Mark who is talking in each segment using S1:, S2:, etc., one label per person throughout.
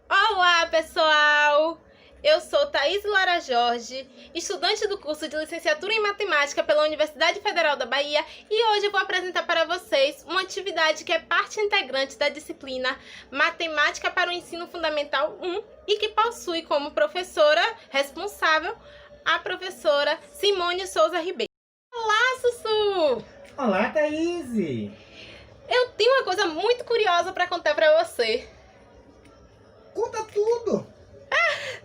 S1: Olá, pessoal! Eu sou Thaís Lara Jorge, estudante do curso de Licenciatura em Matemática pela Universidade Federal da Bahia, e hoje eu vou apresentar para vocês uma atividade que é parte integrante da disciplina Matemática para o Ensino Fundamental 1 e que possui como professora responsável a professora Simone Souza Ribeiro. Olá, Sussu!
S2: Olá, Thaís!
S1: Eu tenho uma coisa muito curiosa para contar para você.
S2: Conta tudo!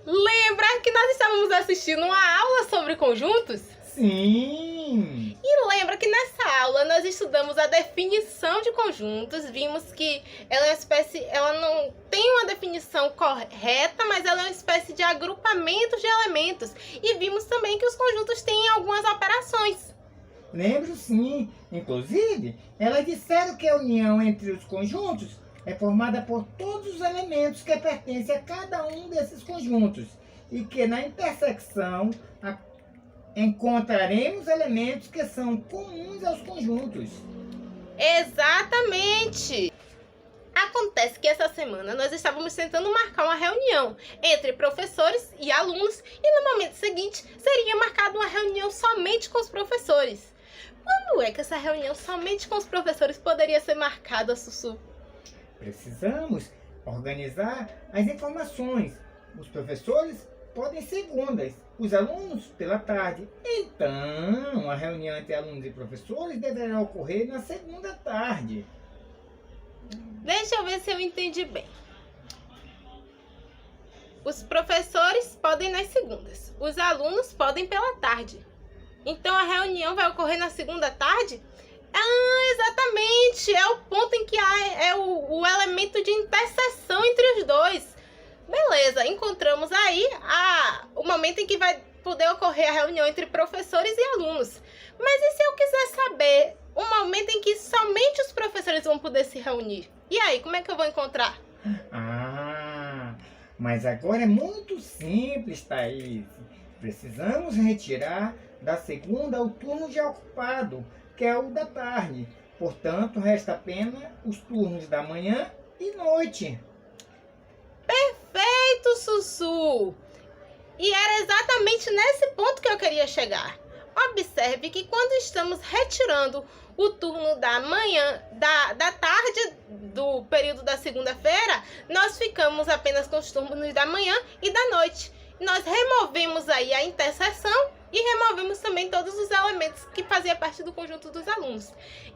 S1: Lembra que nós estávamos assistindo uma aula sobre conjuntos?
S2: Sim!
S1: E lembra que nessa aula nós estudamos a definição de conjuntos, vimos que ela é uma espécie, ela não tem uma definição correta, mas ela é uma espécie de agrupamento de elementos. E vimos também que os conjuntos têm algumas operações.
S2: Lembro sim! Inclusive, elas disseram que a união entre os conjuntos é formada por todos os elementos que pertencem a cada um desses conjuntos e que na intersecção encontraremos elementos que são comuns aos conjuntos.
S1: Exatamente! Acontece que essa semana nós estávamos tentando marcar uma reunião entre professores e alunos e no momento seguinte seria marcada uma reunião somente com os professores. Quando é que essa reunião somente com os professores poderia ser marcada, Sussu?
S2: Precisamos organizar as informações. Os professores podem ser segundas, os alunos pela tarde. Então, a reunião entre alunos e professores deverá ocorrer na segunda tarde.
S1: Deixa eu ver se eu entendi bem. Os professores podem nas segundas, os alunos podem pela tarde. Então a reunião vai ocorrer na segunda tarde? Ah, exatamente! É o ponto em que há o elemento de interseção entre os dois. Beleza, encontramos aí o momento em que vai poder ocorrer a reunião entre professores e alunos. Mas e se eu quiser saber o momento em que somente os professores vão poder se reunir? E aí, como é que eu vou encontrar?
S2: Mas agora é muito simples, Thaís. Precisamos retirar da segunda o turno já ocupado, que é o da tarde. Portanto, resta apenas os turnos da manhã e noite.
S1: Perfeito, Sussu! E era exatamente nesse ponto que eu queria chegar. Observe que quando estamos retirando o turno da manhã, da tarde do período da segunda-feira, nós ficamos apenas com os turnos da manhã e da noite. Nós removemos aí a interseção e removemos também todos os elementos que faziam parte do conjunto dos alunos.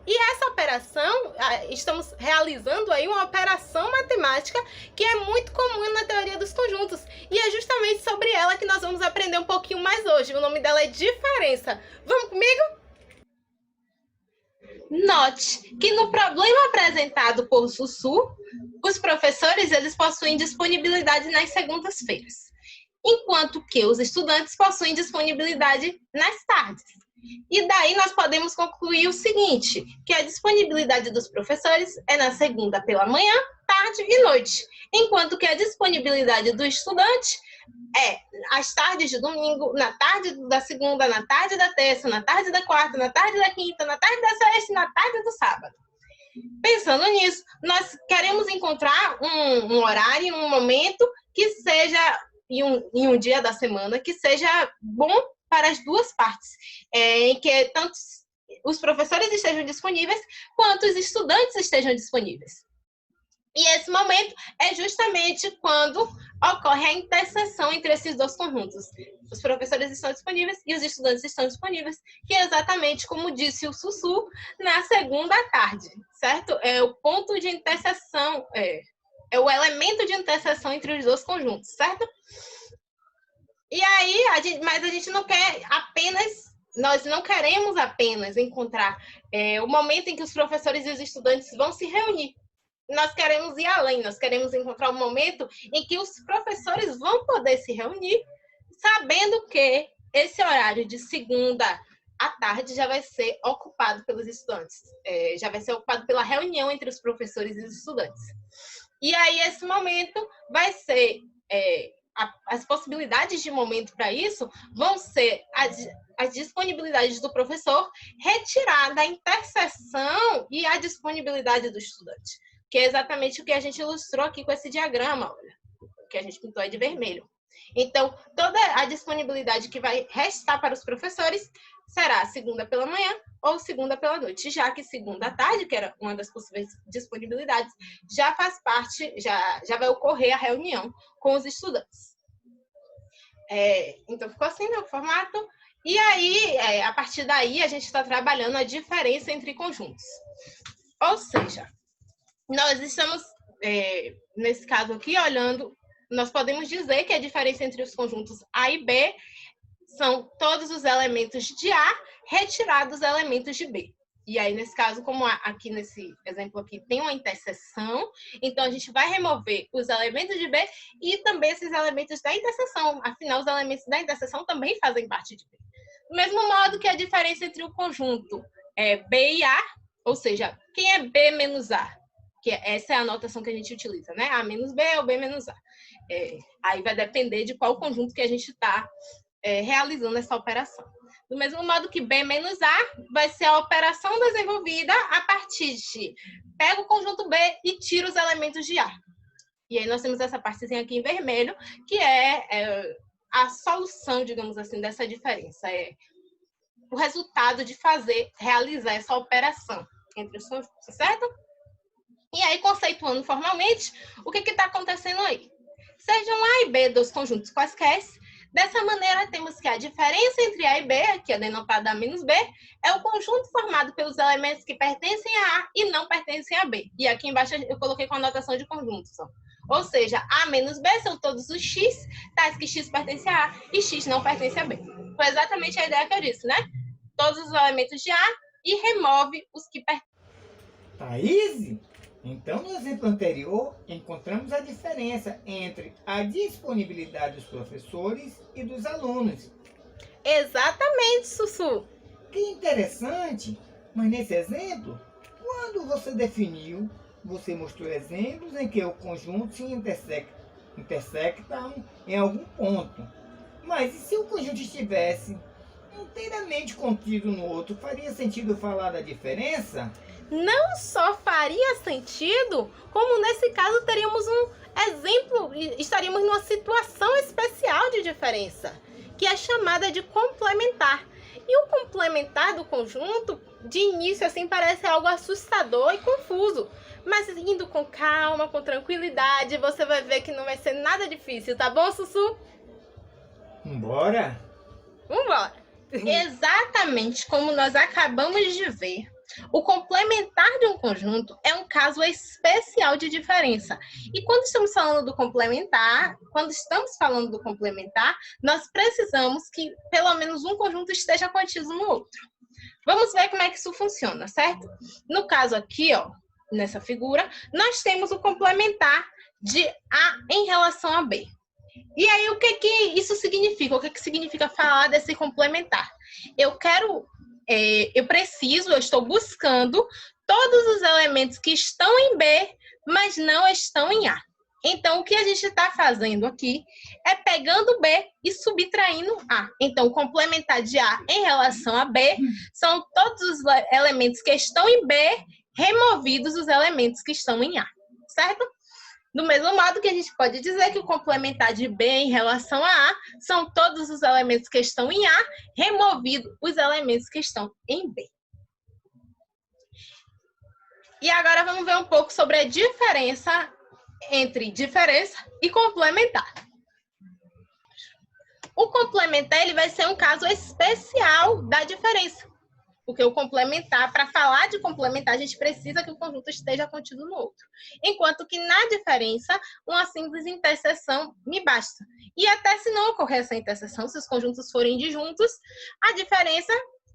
S1: E essa operação, estamos realizando aí uma operação matemática que é muito comum na teoria dos conjuntos. E é justamente sobre ela que nós vamos aprender um pouquinho mais hoje. O nome dela é diferença. Vamos comigo? Note que no problema apresentado por Sussu, os professores eles possuem disponibilidade nas segundas-feiras, enquanto que os estudantes possuem disponibilidade nas tardes. E daí nós podemos concluir o seguinte, que a disponibilidade dos professores é na segunda pela manhã, tarde e noite, enquanto que a disponibilidade do estudante é às tardes de domingo, na tarde da segunda, na tarde da terça, na tarde da quarta, na tarde da quinta, na tarde da sexta e na tarde do sábado. Pensando nisso, nós queremos encontrar um horário, um momento que seja em um dia da semana que seja bom para as duas partes, em que tanto os professores estejam disponíveis quanto os estudantes estejam disponíveis. E esse momento é justamente quando ocorre a interseção entre esses dois conjuntos. Os professores estão disponíveis e os estudantes estão disponíveis, que é exatamente como disse o Sussu, na segunda tarde, certo? É o ponto de interseção, é o elemento de interseção entre os dois conjuntos, certo? E aí, mas a gente não quer apenas, nós não queremos apenas encontrar o momento em que os professores e os estudantes vão se reunir. Nós queremos ir além, nós queremos encontrar um momento em que os professores vão poder se reunir, sabendo que esse horário de segunda à tarde já vai ser ocupado pelos estudantes, já vai ser ocupado pela reunião entre os professores e os estudantes. E aí, esse momento vai ser, as possibilidades de momento para isso vão ser as disponibilidades do professor retirada a interseção e a disponibilidade do estudante, que é exatamente o que a gente ilustrou aqui com esse diagrama, olha. que a gente pintou é de vermelho. Então, toda a disponibilidade que vai restar para os professores será segunda pela manhã ou segunda pela noite, já que segunda à tarde, que era uma das possíveis disponibilidades, já faz parte, já vai ocorrer a reunião com os estudantes. Então, ficou assim, né, o formato. E aí, a partir daí, a gente está trabalhando a diferença entre conjuntos. Ou seja, nós estamos, nesse caso aqui, olhando, nós podemos dizer que a diferença entre os conjuntos A e B são todos os elementos de A retirados os elementos de B. E aí, nesse caso, como aqui nesse exemplo aqui tem uma interseção, então a gente vai remover os elementos de B e também esses elementos da interseção. Afinal, os elementos da interseção também fazem parte de B. Do mesmo modo que a diferença entre o conjunto B e A, ou seja, quem é B menos A? Que essa é a notação que a gente utiliza, né? A menos B ou B menos A. Aí vai depender de qual conjunto que a gente está realizando essa operação. Do mesmo modo que B menos A vai ser a operação desenvolvida a partir de pega o conjunto B e tira os elementos de A. E aí nós temos essa partezinha aqui em vermelho, que é a solução, digamos assim, dessa diferença. É o resultado de realizar essa operação entre os conjuntos, certo? E aí, conceituando formalmente, o que está acontecendo aí? Sejam A e B dos conjuntos quaisquer. Dessa maneira, temos que a diferença entre A e B, que é denotada a menos B, é o conjunto formado pelos elementos que pertencem a A e não pertencem a B. E aqui embaixo eu coloquei com a notação de conjuntos. Ou seja, A menos B são todos os X, tais que X pertence a A e X não pertence a B. Foi exatamente a ideia que eu disse, né? Todos os elementos de A e remove os que pertencem.
S2: Thaís? Então, no exemplo anterior, encontramos a diferença entre a disponibilidade dos professores e dos alunos.
S1: Exatamente, Sussu.
S2: Que interessante! Mas nesse exemplo, quando você definiu, você mostrou exemplos em que o conjunto se intersectam em algum ponto. Mas e se o conjunto estivesse inteiramente contido no outro, faria sentido falar da diferença?
S1: Não só faria sentido, como nesse caso teríamos um exemplo, estaríamos numa situação especial de diferença, que é chamada de complementar. E o complementar do conjunto, de início assim, parece algo assustador e confuso, mas indo com calma, com tranquilidade, você vai ver que não vai ser nada difícil, tá bom, Sussu?
S2: Vambora!
S1: Vambora! Exatamente como nós acabamos de ver, o complementar de um conjunto é um caso especial de diferença. E quando estamos falando do complementar, nós precisamos que pelo menos um conjunto esteja contido no outro. Vamos ver como é que isso funciona, certo? No caso aqui, ó, nessa figura, nós temos o complementar de A em relação a B. E aí, o que isso significa? O que significa falar desse complementar? Eu estou buscando todos os elementos que estão em B, mas não estão em A. Então, o que a gente está fazendo aqui é pegando B e subtraindo A. Então, o complementar de A em relação a B são todos os elementos que estão em B, removidos os elementos que estão em A, certo? Do mesmo modo que a gente pode dizer que o complementar de B em relação a A são todos os elementos que estão em A, removido os elementos que estão em B. E agora vamos ver um pouco sobre a diferença entre diferença e complementar. O complementar ele vai ser um caso especial da diferença. Porque o complementar, para falar de complementar, a gente precisa que o conjunto esteja contido no outro. Enquanto que na diferença, uma simples interseção me basta. E até se não ocorrer essa interseção, se os conjuntos forem disjuntos, a diferença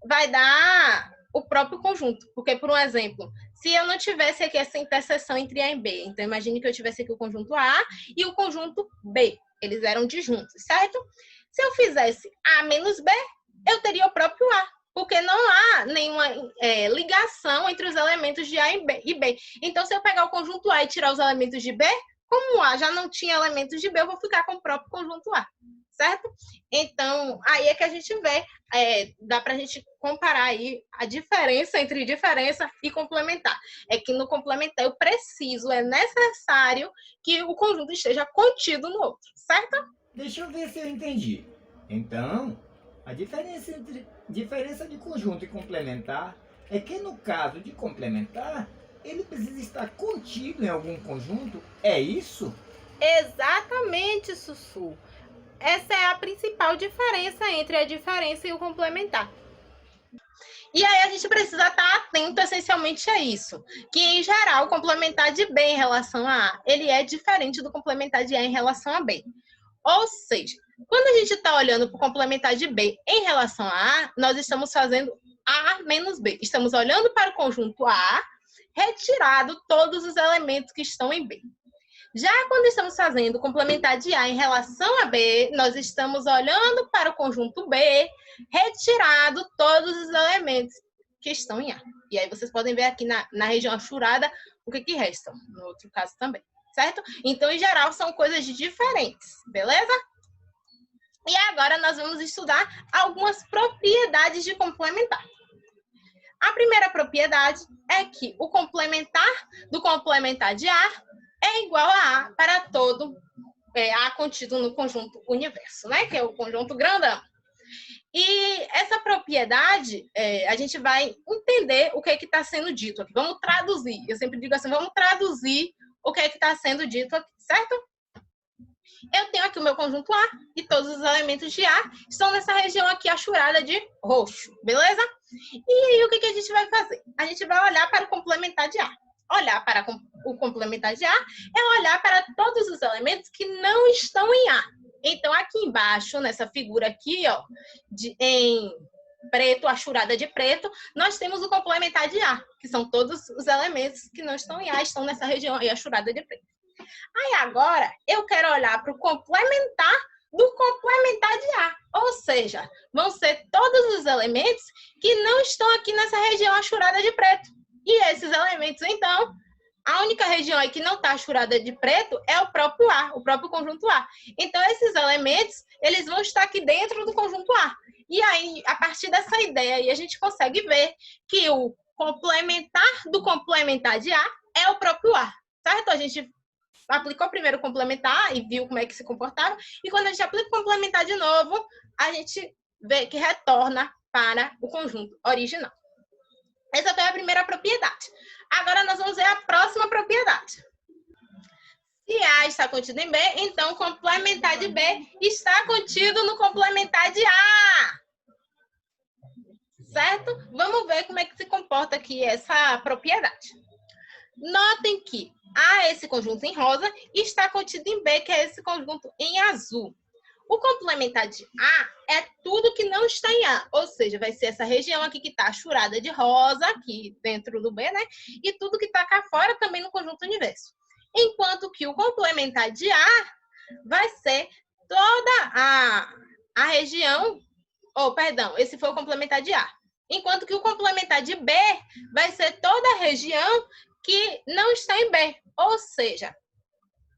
S1: vai dar o próprio conjunto. Porque, por um exemplo, se eu não tivesse aqui essa interseção entre A e B, então imagine que eu tivesse aqui o conjunto A e o conjunto B. Eles eram disjuntos, certo? Se eu fizesse A menos B, eu teria o próprio A. Porque não há nenhuma ligação entre os elementos de A e B. Então, se eu pegar o conjunto A e tirar os elementos de B, como A já não tinha elementos de B, eu vou ficar com o próprio conjunto A, certo? Então, aí é que a gente vê, dá para a gente comparar aí a diferença entre diferença e complementar. É que no complementar eu preciso, é necessário que o conjunto esteja contido no outro, certo?
S2: Deixa eu ver se eu entendi. Então, a diferença de conjunto e complementar é que no caso de complementar, ele precisa estar contido em algum conjunto. É isso?
S1: Exatamente, Sussu. Essa é a principal diferença entre a diferença e o complementar. E aí a gente precisa estar atento essencialmente a isso, que em geral o complementar de B em relação a A, ele é diferente do complementar de A em relação a B. Ou seja, quando a gente está olhando para o complementar de B em relação a A, nós estamos fazendo A menos B. Estamos olhando para o conjunto A, retirado todos os elementos que estão em B. Já quando estamos fazendo complementar de A em relação a B, nós estamos olhando para o conjunto B, retirado todos os elementos que estão em A. E aí vocês podem ver aqui na região achurada o que resta, no outro caso também, certo? Então, em geral, são coisas diferentes, beleza? E agora nós vamos estudar algumas propriedades de complementar. A primeira propriedade é que o complementar do complementar de A é igual a A para todo A contido no conjunto universo, né? Que é o conjunto grandão. E essa propriedade, a gente vai entender o que está sendo dito aqui. Vamos traduzir. Eu sempre digo assim, vamos traduzir o que está sendo dito aqui, certo? Eu tenho aqui o meu conjunto A e todos os elementos de A estão nessa região aqui achurada de roxo, beleza? E aí, o que a gente vai fazer? A gente vai olhar para o complementar de A. Olhar para o complementar de A é olhar para todos os elementos que não estão em A. Então, aqui embaixo, nessa figura aqui, ó, em preto, achurada de preto, nós temos o complementar de A, que são todos os elementos que não estão em A, estão nessa região aí achurada de preto. Aí, agora, eu quero olhar para o complementar do complementar de A. Ou seja, vão ser todos os elementos que não estão aqui nessa região achurada de preto. E esses elementos, então, a única região aí que não está achurada de preto é o próprio A, o próprio conjunto A. Então, esses elementos, eles vão estar aqui dentro do conjunto A. E aí, a partir dessa ideia, aí, a gente consegue ver que o complementar do complementar de A é o próprio A, certo? A gente aplicou primeiro o complementar e viu como é que se comportava. E quando a gente aplica o complementar de novo, a gente vê que retorna para o conjunto original. Essa foi a primeira propriedade. Agora nós vamos ver a próxima propriedade. Se A está contido em B, então o complementar de B está contido no complementar de A. Certo? Vamos ver como é que se comporta aqui essa propriedade. Notem que A, esse conjunto em rosa, está contido em B, que é esse conjunto em azul. O complementar de A é tudo que não está em A, ou seja, vai ser essa região aqui que está achurada de rosa, aqui dentro do B, né? E tudo que está cá fora também no conjunto universo. Enquanto que o complementar de A vai ser toda a região, perdão, esse foi o complementar de A. Enquanto que o complementar de B vai ser toda a região que não está em B, ou seja,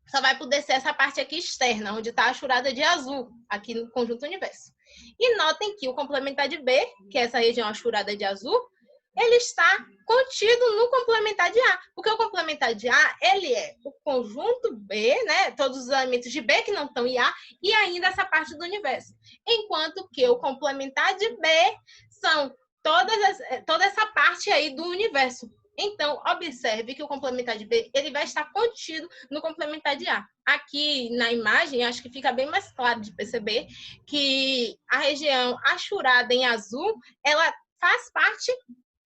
S1: só vai poder ser essa parte aqui externa, onde está a achurada de azul, aqui no conjunto universo. E notem que o complementar de B, que é essa região achurada de azul, ele está contido no complementar de A. Porque o complementar de A, ele é o conjunto B, né? Todos os elementos de B que não estão em A, e ainda essa parte do universo. Enquanto que o complementar de B são toda essa parte aí do universo. Então, observe que o complementar de B, ele vai estar contido no complementar de A. Aqui na imagem, acho que fica bem mais claro de perceber que a região achurada em azul, ela faz parte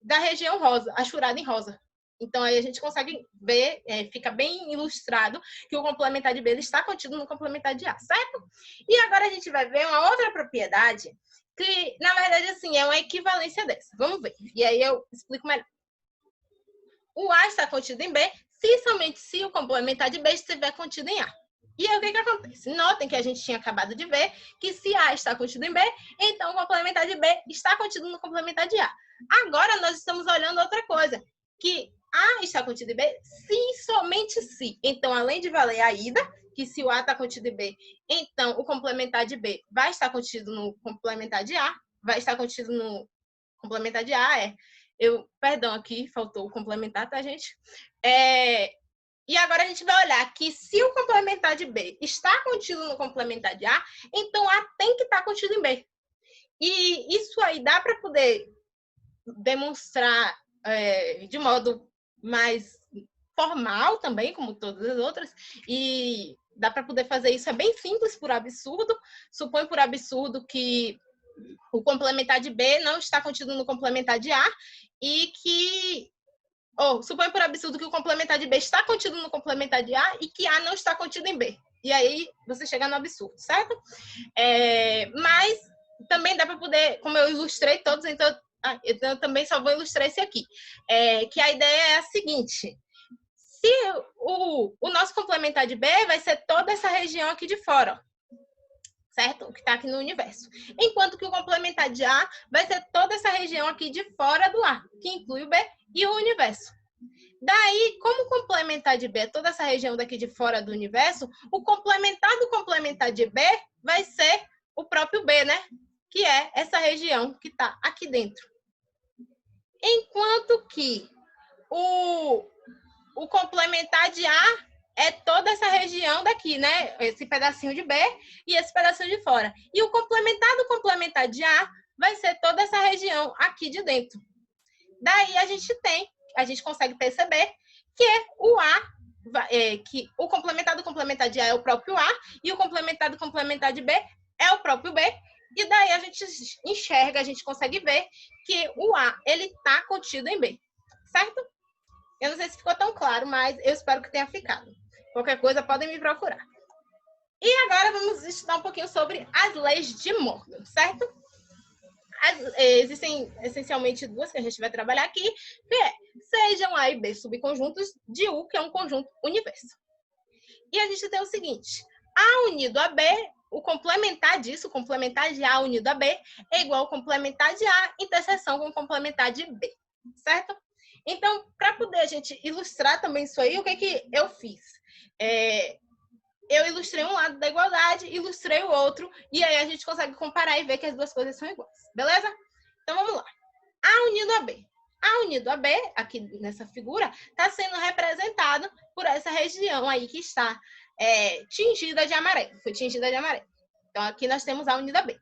S1: da região rosa, achurada em rosa. Então, aí a gente consegue ver, fica bem ilustrado que o complementar de B ele está contido no complementar de A, certo? E agora a gente vai ver uma outra propriedade que, na verdade, assim, é uma equivalência dessa. Vamos ver. E aí eu explico melhor. O A está contido em B, somente se o complementar de B estiver contido em A. E aí, o que acontece? Notem que a gente tinha acabado de ver que se A está contido em B, então o complementar de B está contido no complementar de A. Agora, nós estamos olhando outra coisa, que A está contido em B se e somente se. Então, além de valer a ida, que se o A está contido em B, então o complementar de B vai estar contido no complementar de A, vai estar contido no complementar de A, perdão, aqui faltou o complementar, tá, gente? E agora a gente vai olhar que se o complementar de B está contido no complementar de A, então A tem que estar contido em B. E isso aí dá para poder demonstrar de modo mais formal também, como todas as outras, e dá para poder fazer isso, é bem simples por absurdo. Supõe por absurdo que o complementar de B não está contido no complementar de A e que... supõe por absurdo que o complementar de B está contido no complementar de A e que A não está contido em B. E aí você chega no absurdo, certo? Mas também dá para poder, como eu ilustrei todos, então eu também só vou ilustrar esse aqui. Que a ideia é a seguinte: se o nosso complementar de B vai ser toda essa região aqui de fora, certo? Que está aqui no universo. Enquanto que o complementar de A vai ser toda essa região aqui de fora do A, que inclui o B e o universo. Daí, como o complementar de B é toda essa região daqui de fora do universo, o complementar do complementar de B vai ser o próprio B, né? Que é essa região que está aqui dentro. Enquanto que o complementar de A é toda essa região daqui, né? Esse pedacinho de B e esse pedacinho de fora. E o complementar do complementar de A vai ser toda essa região aqui de dentro. Daí a gente consegue perceber que o A, que o complementar do complementar de A é o próprio A e o complementar do complementar de B é o próprio B. E daí a gente enxerga, a gente consegue ver que o A, ele está contido em B, certo? Eu não sei se ficou tão claro, mas eu espero que tenha ficado. Qualquer coisa, podem me procurar. E agora vamos estudar um pouquinho sobre as leis de Morgan, certo? Existem essencialmente duas que a gente vai trabalhar aqui, que sejam A e B subconjuntos de U, que é um conjunto universo. E a gente tem o seguinte: A unido a B, o complementar disso, o complementar de A unido a B, é igual ao complementar de A, interseção com o complementar de B, certo? Então, para poder a gente ilustrar também isso aí, o que eu fiz? Eu ilustrei um lado da igualdade, ilustrei o outro, e aí a gente consegue comparar e ver que as duas coisas são iguais, beleza? Então, vamos lá. A unido a B. A unido a B, aqui nessa figura, está sendo representado por essa região aí que está tingida de amarelo. Foi tingida de amarelo. Então, aqui nós temos A unido a B.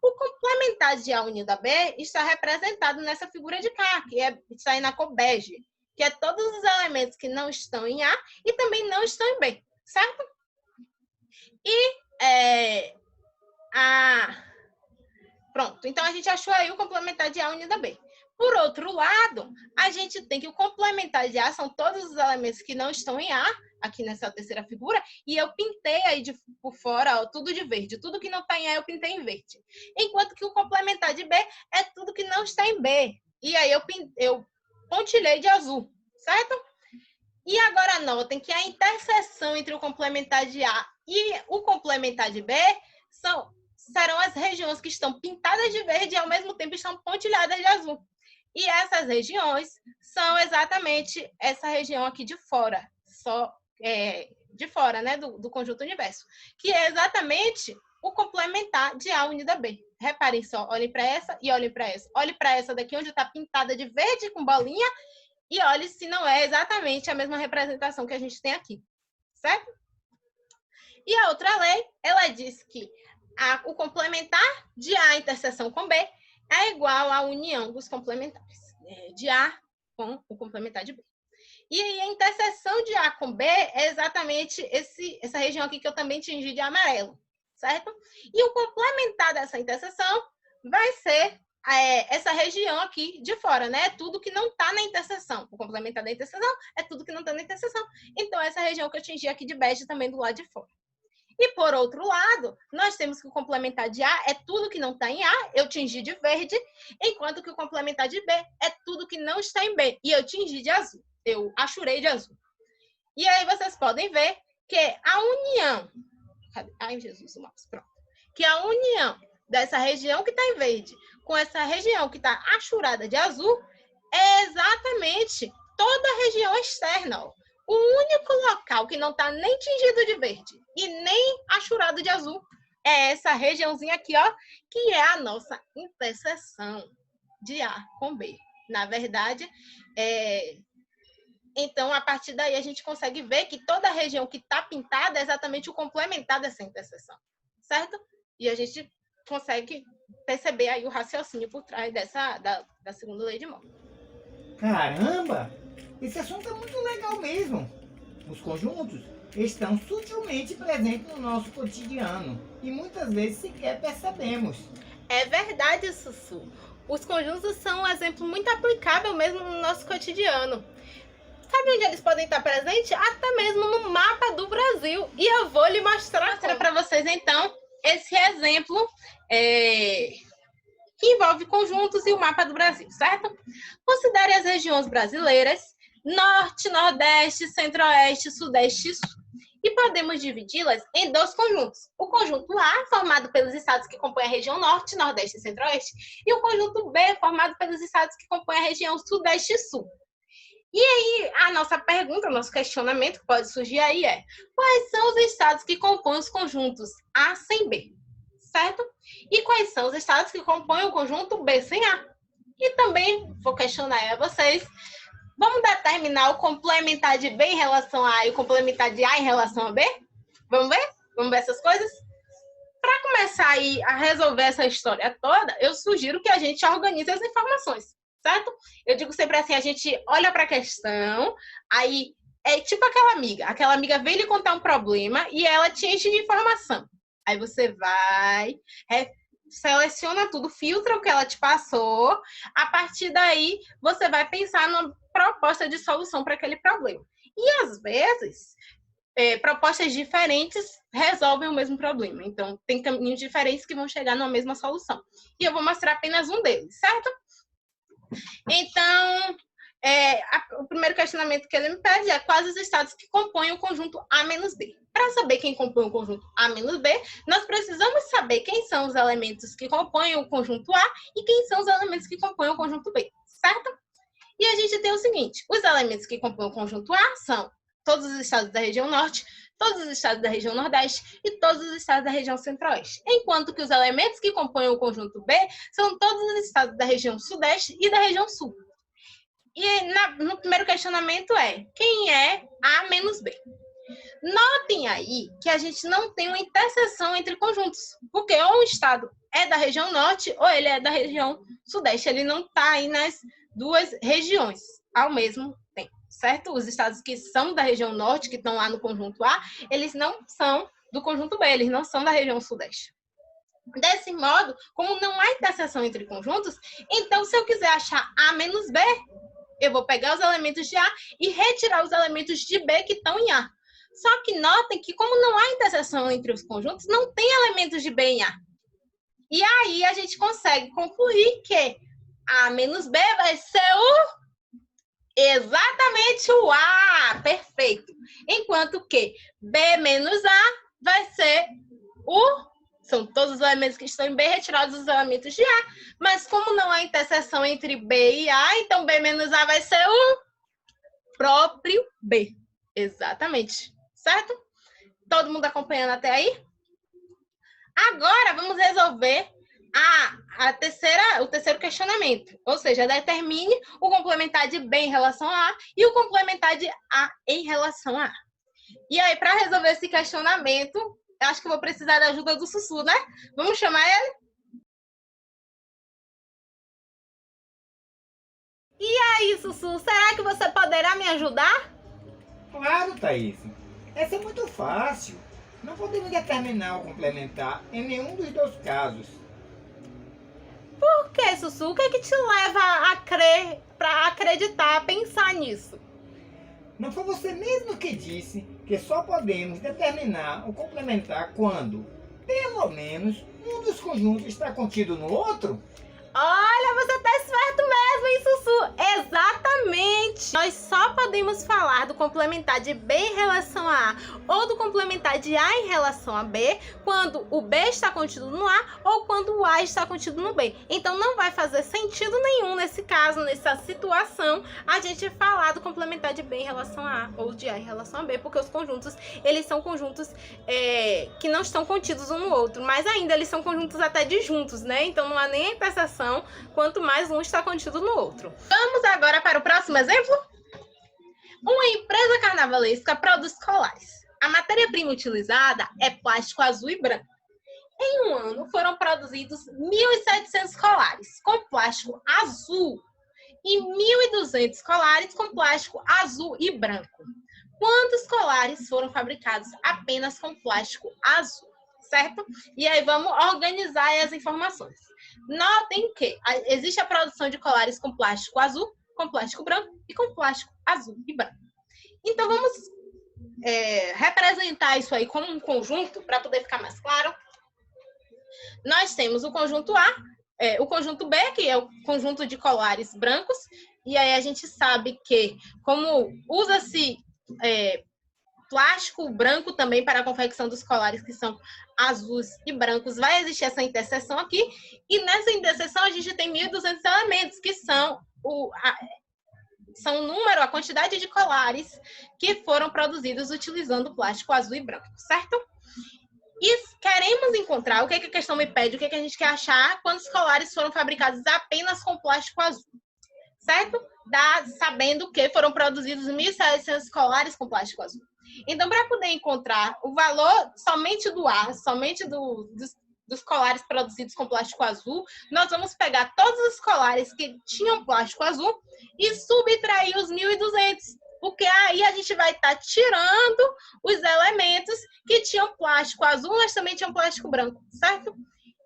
S1: O complementar de A unido a B está representado nessa figura de cá, que está aí na cor bege, que é todos os elementos que não estão em A e também não estão em B, certo? E pronto, então a gente achou aí o complementar de A unido a B. Por outro lado, a gente tem que o complementar de A são todos os elementos que não estão em A, aqui nessa terceira figura, e eu pintei aí por fora, ó, tudo de verde. Tudo que não está em A eu pintei em verde. Enquanto que o complementar de B é tudo que não está em B. E aí eu pontilhei de azul, certo? E agora notem que a interseção entre o complementar de A e o complementar de B serão as regiões que estão pintadas de verde e ao mesmo tempo estão pontilhadas de azul. E essas regiões são exatamente essa região aqui de fora, de fora, né, do conjunto universo, que é exatamente o complementar de A unido a B. Reparem só, olhem para essa e olhem para essa. Olhem para essa daqui onde está pintada de verde com bolinha e olhem se não é exatamente a mesma representação que a gente tem aqui, certo? E a outra lei, ela diz que o complementar de A interseção com B é igual à união dos complementares de A com o complementar de B. E aí a interseção de A com B é exatamente essa região aqui que eu também tingi de amarelo, certo? E o complementar dessa interseção vai ser essa região aqui de fora, né? Tudo que não está na interseção. O complementar da interseção é tudo que não está na interseção. Então, essa região que eu tingi aqui de bege também do lado de fora. E, por outro lado, nós temos que o complementar de A é tudo que não está em A, eu tingi de verde, enquanto que o complementar de B é tudo que não está em B, e eu tingi de azul, eu achurei de azul. E aí vocês podem ver que a união... Ai, Jesus, o mouse, pronto. Que a união dessa região que está em verde com essa região que está achurada de azul é exatamente toda a região externa, ó. O único local que não está nem tingido de verde e nem achurado de azul é essa regiãozinha aqui, ó, que é a nossa interseção de A com B. Na verdade, então, a partir daí, a gente consegue ver que toda a região que está pintada é exatamente o complementar dessa interseção, certo? E a gente consegue perceber aí o raciocínio por trás da segunda lei de Moore.
S2: Caramba! Esse assunto é muito legal mesmo. Os conjuntos estão sutilmente presentes no nosso cotidiano e muitas vezes sequer percebemos.
S1: É verdade, Sussu. Os conjuntos são um exemplo muito aplicável mesmo no nosso cotidiano. Sabe onde eles podem estar presentes? Até mesmo no mapa do Brasil. E eu vou lhe mostrar para vocês, então, esse exemplo que envolve conjuntos e o mapa do Brasil, certo? Considere as regiões brasileiras, Norte, Nordeste, Centro-Oeste, Sudeste e Sul. E podemos dividi-las em dois conjuntos. O conjunto A, formado pelos estados que compõem a região Norte, Nordeste e Centro-Oeste, e o conjunto B, formado pelos estados que compõem a região Sudeste e Sul. E aí, a nossa pergunta, o nosso questionamento que pode surgir aí é: quais são os estados que compõem os conjuntos A sem B? Certo? E quais são os estados que compõem o conjunto B sem A? E também vou questionar a vocês: vamos determinar o complementar de B em relação a A e o complementar de A em relação a B? Vamos ver? Vamos ver essas coisas? Para começar aí a resolver essa história toda, eu sugiro que a gente organize as informações. Certo? Eu digo sempre assim, a gente olha para a questão, aí é tipo aquela amiga vem lhe contar um problema e ela te enche de informação. Aí você vai, seleciona tudo, filtra o que ela te passou, a partir daí você vai pensar numa proposta de solução para aquele problema. E às vezes, propostas diferentes resolvem o mesmo problema. Então, tem caminhos diferentes que vão chegar na mesma solução. E eu vou mostrar apenas um deles, certo? Então, o primeiro questionamento que ele me pede é: quais os estados que compõem o conjunto A menos B? Para saber quem compõe o conjunto A menos B, nós precisamos saber quem são os elementos que compõem o conjunto A e quem são os elementos que compõem o conjunto B, certo? E a gente tem o seguinte: os elementos que compõem o conjunto A são todos os estados da região Norte, todos os estados da região Nordeste e todos os estados da região Centro-Oeste. Enquanto que os elementos que compõem o conjunto B são todos os estados da região Sudeste e da região Sul. E no primeiro questionamento é: quem é A menos B? Notem aí que a gente não tem uma interseção entre conjuntos, porque ou um estado é da região Norte ou ele é da região Sudeste. Ele não está aí nas duas regiões ao mesmo tempo. Certo? Os estados que são da região Norte, que estão lá no conjunto A, eles não são do conjunto B, eles não são da região Sudeste. Desse modo, como não há interseção entre conjuntos, então se eu quiser achar A menos B, eu vou pegar os elementos de A e retirar os elementos de B que estão em A. Só que notem que como não há interseção entre os conjuntos, não tem elementos de B em A. E aí a gente consegue concluir que A menos B vai ser exatamente o A, perfeito. Enquanto que B menos A vai ser são todos os elementos que estão em B retirados os elementos de A. Mas como não há interseção entre B e A, então B menos A vai ser o próprio B. Exatamente. Certo? Todo mundo acompanhando até aí? Agora vamos resolver o terceiro questionamento, ou seja, determine o complementar de B em relação a A e o complementar de A em relação a A. E aí, para resolver esse questionamento, eu acho que eu vou precisar da ajuda do Sussu, né? Vamos chamar ele? E aí, Sussu, será que você poderá me ajudar?
S2: Claro, Thaís. Essa é muito fácil. Não podemos determinar o complementar em nenhum dos dois casos.
S1: Por que, Sussu? O que é que te leva a acreditar, a pensar nisso?
S2: Não foi você mesmo que disse que só podemos determinar o complementar quando, pelo menos, um dos conjuntos está contido no outro?
S1: Olha, você tá esperto mesmo, hein, Sussu? Exatamente! Nós só podemos falar do complementar de B em relação a A ou do complementar de A em relação a B quando o B está contido no A ou quando o A está contido no B. Então não vai fazer sentido nenhum nesse caso, nessa situação, a gente falar do complementar de B em relação a A ou de A em relação a B, porque os conjuntos, eles são conjuntos que não estão contidos um no outro, mas ainda eles são conjuntos até disjuntos, né? Então não há nem a interseção, quanto mais um está contido no outro. Vamos agora para o próximo exemplo? Uma empresa carnavalesca produz colares. A matéria-prima utilizada é plástico azul e branco. Em um ano foram produzidos 1.700 colares com plástico azul e 1.200 colares com plástico azul e branco. Quantos colares foram fabricados apenas com plástico azul? Certo? E aí vamos organizar as informações. Notem que existe a produção de colares com plástico azul, com plástico branco e com plástico azul e branco. Então vamos representar isso aí como um conjunto para poder ficar mais claro. Nós temos o conjunto A, o conjunto B, que é o conjunto de colares brancos, e aí a gente sabe que como usa-se plástico branco também para a confecção dos colares que são azuis e brancos, vai existir essa interseção aqui, e nessa interseção a gente tem 1.200 elementos, que são o número, a quantidade de colares que foram produzidos utilizando plástico azul e branco, certo? E queremos encontrar, o que a questão me pede, o que a gente quer achar, quantos colares foram fabricados apenas com plástico azul, certo? Sabendo que foram produzidos 1.700 colares com plástico azul. Então, para poder encontrar o valor somente do A, somente dos colares produzidos com plástico azul, nós vamos pegar todos os colares que tinham plástico azul e subtrair os 1.200, porque aí a gente vai estar tirando os elementos que tinham plástico azul, mas também tinham plástico branco, certo?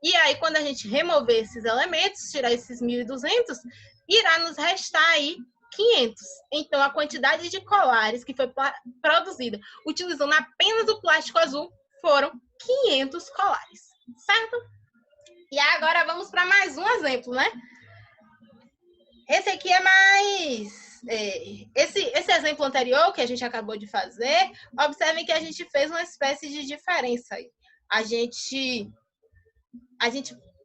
S1: E aí, quando a gente remover esses elementos, tirar esses 1.200, irá nos restar aí 500. Então, a quantidade de colares que foi produzida utilizando apenas o plástico azul foram 500 colares, certo? E agora vamos para mais um exemplo, né? Esse aqui é mais... Esse exemplo anterior que a gente acabou de fazer, observem que a gente fez uma espécie de diferença aí. A gente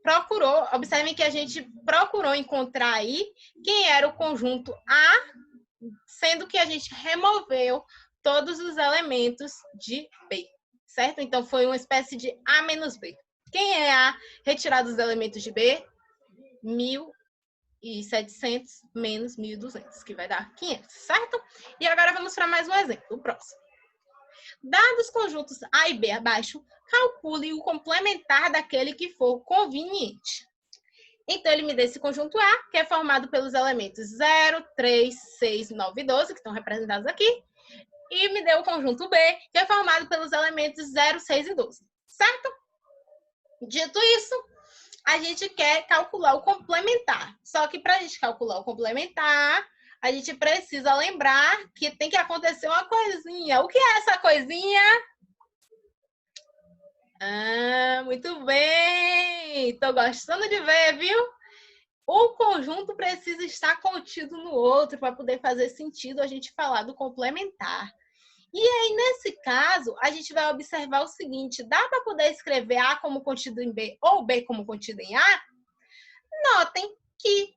S1: procurou, observem que a gente procurou encontrar aí quem era o conjunto A, sendo que a gente removeu todos os elementos de B, certo? Então, foi uma espécie de A menos B. Quem é A retirado dos elementos de B? 1.700 menos 1.200, que vai dar 500, certo? E agora vamos para mais um exemplo, o próximo. Dados os conjuntos A e B abaixo, calcule o complementar daquele que for conveniente. Então, ele me dá esse conjunto A, que é formado pelos elementos 0, 3, 6, 9 e 12, que estão representados aqui, e me deu o conjunto B, que é formado pelos elementos 0, 6 e 12, certo? Dito isso, a gente quer calcular o complementar. Só que para a gente calcular o complementar, a gente precisa lembrar que tem que acontecer uma coisinha. O que é essa coisinha? Muito bem! Estou gostando de ver, viu? O conjunto precisa estar contido no outro para poder fazer sentido a gente falar do complementar. E aí, nesse caso, a gente vai observar o seguinte: dá para poder escrever A como contido em B ou B como contido em A? Notem que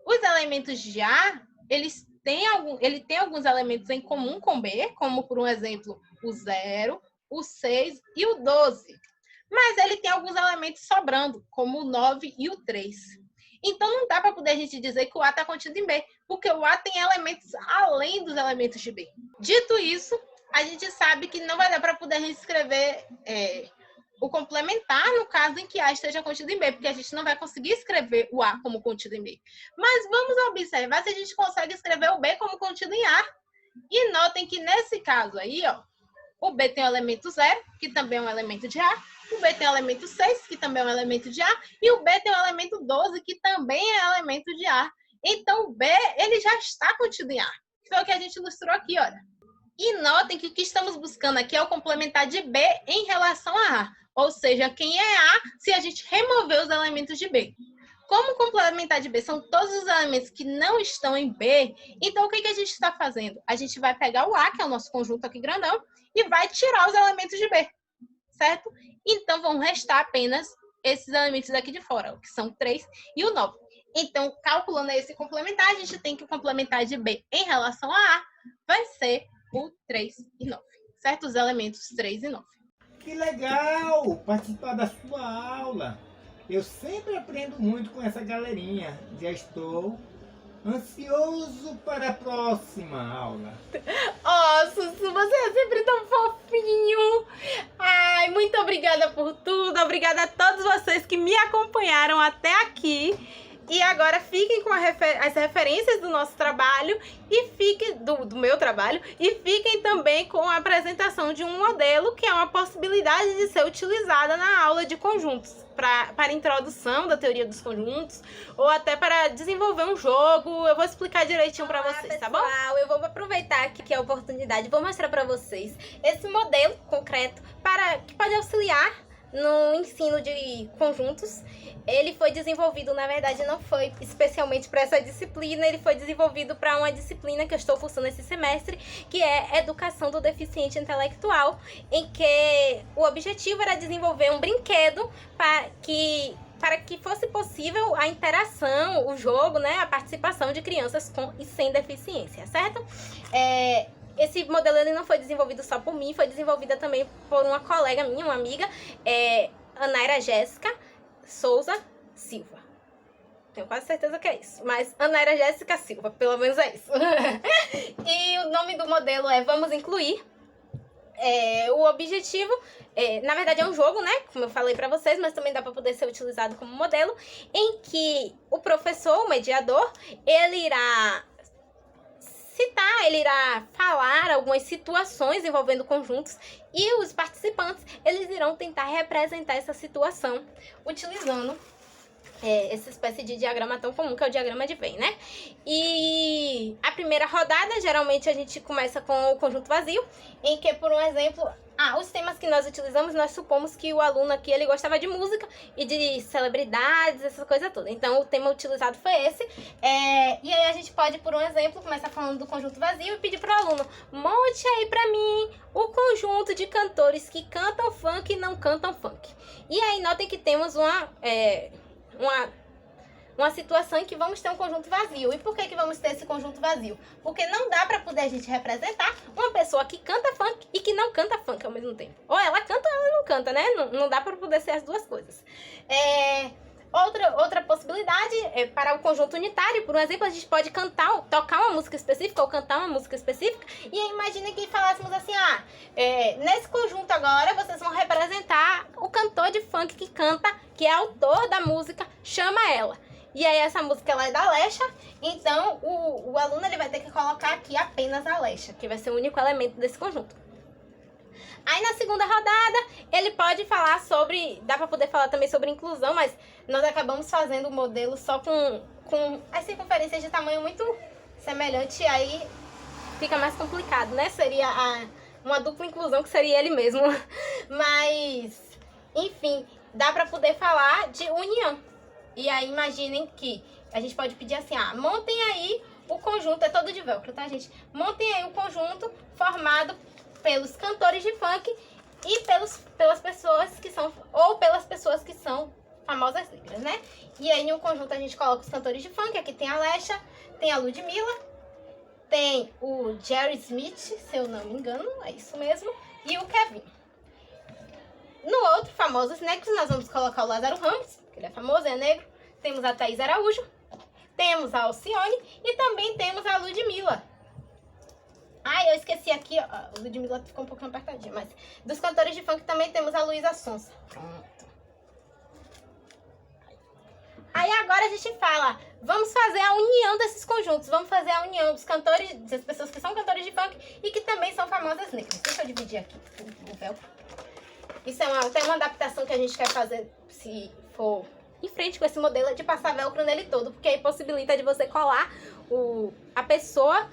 S1: os elementos de A, ele tem alguns elementos em comum com B, como, por um exemplo, o 0, o 6 e o 12. Mas ele tem alguns elementos sobrando, como o 9 e o 3. Então, não dá para poder a gente dizer que o A está contido em B, porque o A tem elementos além dos elementos de B. Dito isso, a gente sabe que não vai dar para poder a gente escrever o complementar no caso em que A esteja contido em B, porque a gente não vai conseguir escrever o A como contido em B. Mas vamos observar se a gente consegue escrever o B como contido em A. E notem que nesse caso aí, ó, o B tem o elemento 0, que também é um elemento de A. O B tem o elemento 6, que também é um elemento de A. E o B tem o elemento 12, que também é elemento de A. Então, o B, ele já está contido em A. Foi o que a gente ilustrou aqui, olha. E notem que o que estamos buscando aqui é o complementar de B em relação a A. Ou seja, quem é A se a gente remover os elementos de B. Como o complementar de B são todos os elementos que não estão em B, então o que a gente está fazendo? A gente vai pegar o A, que é o nosso conjunto aqui grandão, e vai tirar os elementos de B, certo? Então vão restar apenas esses elementos daqui de fora, que são 3 e o 9. Então, calculando esse complementar, a gente tem que o complementar de B em relação a A vai ser o 3 e 9, certo? Os elementos 3 e 9.
S2: Que legal participar da sua aula. Eu sempre aprendo muito com essa galerinha. Já estou ansioso para a próxima aula.
S1: Oh, Sussu, você é sempre tão fofinho. Ai, muito obrigada por tudo. Obrigada a todos vocês que me acompanharam até aqui. E agora fiquem com as referências do nosso trabalho e fiquem do meu trabalho e fiquem também com a apresentação de um modelo que é uma possibilidade de ser utilizada na aula de conjuntos para introdução da teoria dos conjuntos ou até para desenvolver um jogo. Eu vou explicar direitinho para vocês, pessoal, tá bom? Eu vou aproveitar aqui a oportunidade, vou mostrar para vocês esse modelo concreto que pode auxiliar no ensino de conjuntos. Ele foi desenvolvido, na verdade, não foi especialmente para essa disciplina, ele foi desenvolvido para uma disciplina que eu estou cursando esse semestre, que é Educação do Deficiente Intelectual, em que o objetivo era desenvolver um brinquedo para que fosse possível a interação, o jogo, né, a participação de crianças com e sem deficiência, certo? Esse modelo ele não foi desenvolvido só por mim, foi desenvolvida também por uma colega minha, uma amiga, Anaira Jéssica Souza Silva. Tenho quase certeza que é isso. Mas Anaira Jéssica Silva, pelo menos é isso. E o nome do modelo é Vamos Incluir. O objetivo, na verdade é um jogo, né? Como eu falei pra vocês, mas também dá pra poder ser utilizado como modelo, em que o professor, o mediador, ele irá citar, ele irá falar algumas situações envolvendo conjuntos e os participantes, eles irão tentar representar essa situação utilizando essa espécie de diagrama tão comum que é o diagrama de Venn, né? E a primeira rodada, geralmente a gente começa com o conjunto vazio, em que, por um exemplo, os temas que nós utilizamos, nós supomos que o aluno aqui, ele gostava de música e de celebridades, essa coisa toda. Então, o tema utilizado foi esse. E aí a gente pode, por um exemplo, começar falando do conjunto vazio e pedir para o aluno, monte aí para mim o conjunto de cantores que cantam funk e não cantam funk. E aí, notem que temos uma situação em que vamos ter um conjunto vazio. E por que vamos ter esse conjunto vazio? Porque não dá pra poder a gente representar uma pessoa que canta funk e que não canta funk ao mesmo tempo. Ou ela canta ou ela não canta, né? Não dá pra poder ser as duas coisas. Outra possibilidade é para o conjunto unitário. Por exemplo, a gente pode tocar uma música específica ou cantar uma música específica. E aí imagine que falássemos assim, nesse conjunto agora vocês vão representar o cantor de funk que canta, que é autor da música, Chama Ela. E aí essa música ela é da Alexa, então o aluno ele vai ter que colocar aqui apenas a Alexa, que vai ser o único elemento desse conjunto. Aí na segunda rodada, ele pode falar dá pra poder falar também sobre inclusão, mas nós acabamos fazendo o modelo só com as circunferências de tamanho muito semelhante, aí fica mais complicado, né? Seria uma dupla inclusão, que seria ele mesmo. Mas, enfim, dá pra poder falar de união. E aí imaginem que a gente pode pedir assim, montem aí o conjunto, é todo de velcro, tá, gente? Montem aí o conjunto formado pelos cantores de funk e pelas pessoas que são famosas negras, né? E aí no conjunto a gente coloca os cantores de funk, aqui tem a Alexa, tem a Ludmilla, tem o Jerry Smith, se eu não me engano, é isso mesmo, e o Kevin. No outro, famosos negros, nós vamos colocar o Lázaro Ramos, que ele é famoso, é negro. Temos a Thaís Araújo, temos a Alcione e também temos a Ludmilla. Eu esqueci aqui, a Ludmilla ficou um pouquinho apertadinha, mas dos cantores de funk também temos a Luísa Sonza. Pronto. Aí agora a gente fala, vamos fazer a união desses conjuntos, vamos fazer a união dos cantores, das pessoas que são cantores de funk e que também são famosas negras. Deixa eu dividir aqui o velcro. Isso é uma adaptação que a gente quer fazer, se for em frente com esse modelo, de passar velcro nele todo, porque aí possibilita de você colar a pessoa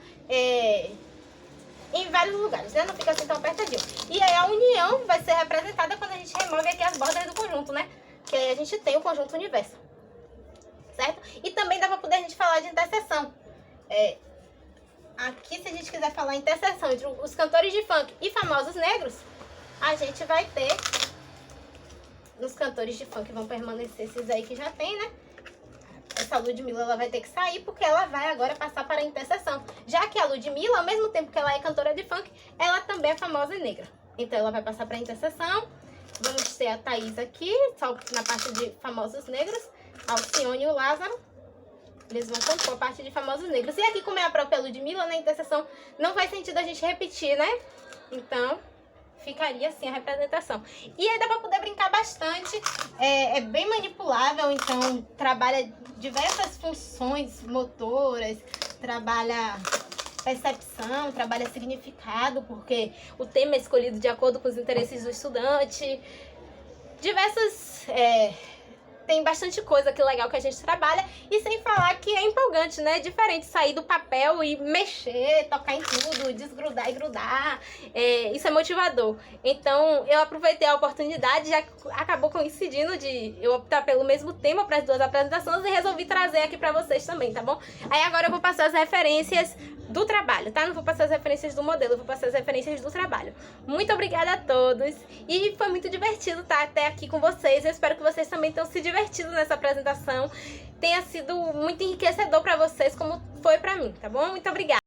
S1: em vários lugares, né? Não fica assim tão apertadinho. E aí a união vai ser representada quando a gente remove aqui as bordas do conjunto, né? Que aí a gente tem o conjunto universo. certo? E também dá pra poder a gente falar de interseção. Aqui, se a gente quiser falar interseção entre os cantores de funk e famosos negros, a gente vai ter, nos cantores de funk vão permanecer esses aí que já tem, né? Essa Ludmilla, ela vai ter que sair porque ela vai agora passar para a interseção. Já que a Ludmilla, ao mesmo tempo que ela é cantora de funk, ela também é famosa e negra. Então ela vai passar para a interseção. Vamos ter a Thaís aqui, só na parte de famosos negros. A Alcione e o Lázaro. Eles vão compor a parte de famosos negros. E aqui, como é a própria Ludmilla, na interseção, não faz sentido a gente repetir, né? Então, ficaria assim a representação. E aí dá pra poder brincar bastante. É bem manipulável, então trabalha diversas funções motoras, trabalha percepção, trabalha significado, porque o tema é escolhido de acordo com os interesses do estudante. Diversas... tem bastante coisa aqui legal que a gente trabalha, e sem falar que é empolgante, né? É diferente sair do papel e mexer, tocar em tudo, desgrudar e grudar. Isso é motivador. Então, eu aproveitei a oportunidade, já acabou coincidindo de eu optar pelo mesmo tema para as duas apresentações e resolvi trazer aqui para vocês também, tá bom? Aí agora eu vou passar as referências do trabalho, tá? Não vou passar as referências do modelo, eu vou passar as referências do trabalho. Muito obrigada a todos e foi muito divertido estar até aqui com vocês. Eu espero que vocês também tenham se divertido nessa apresentação, tenha sido muito enriquecedor para vocês como foi para mim, tá bom? Muito obrigada!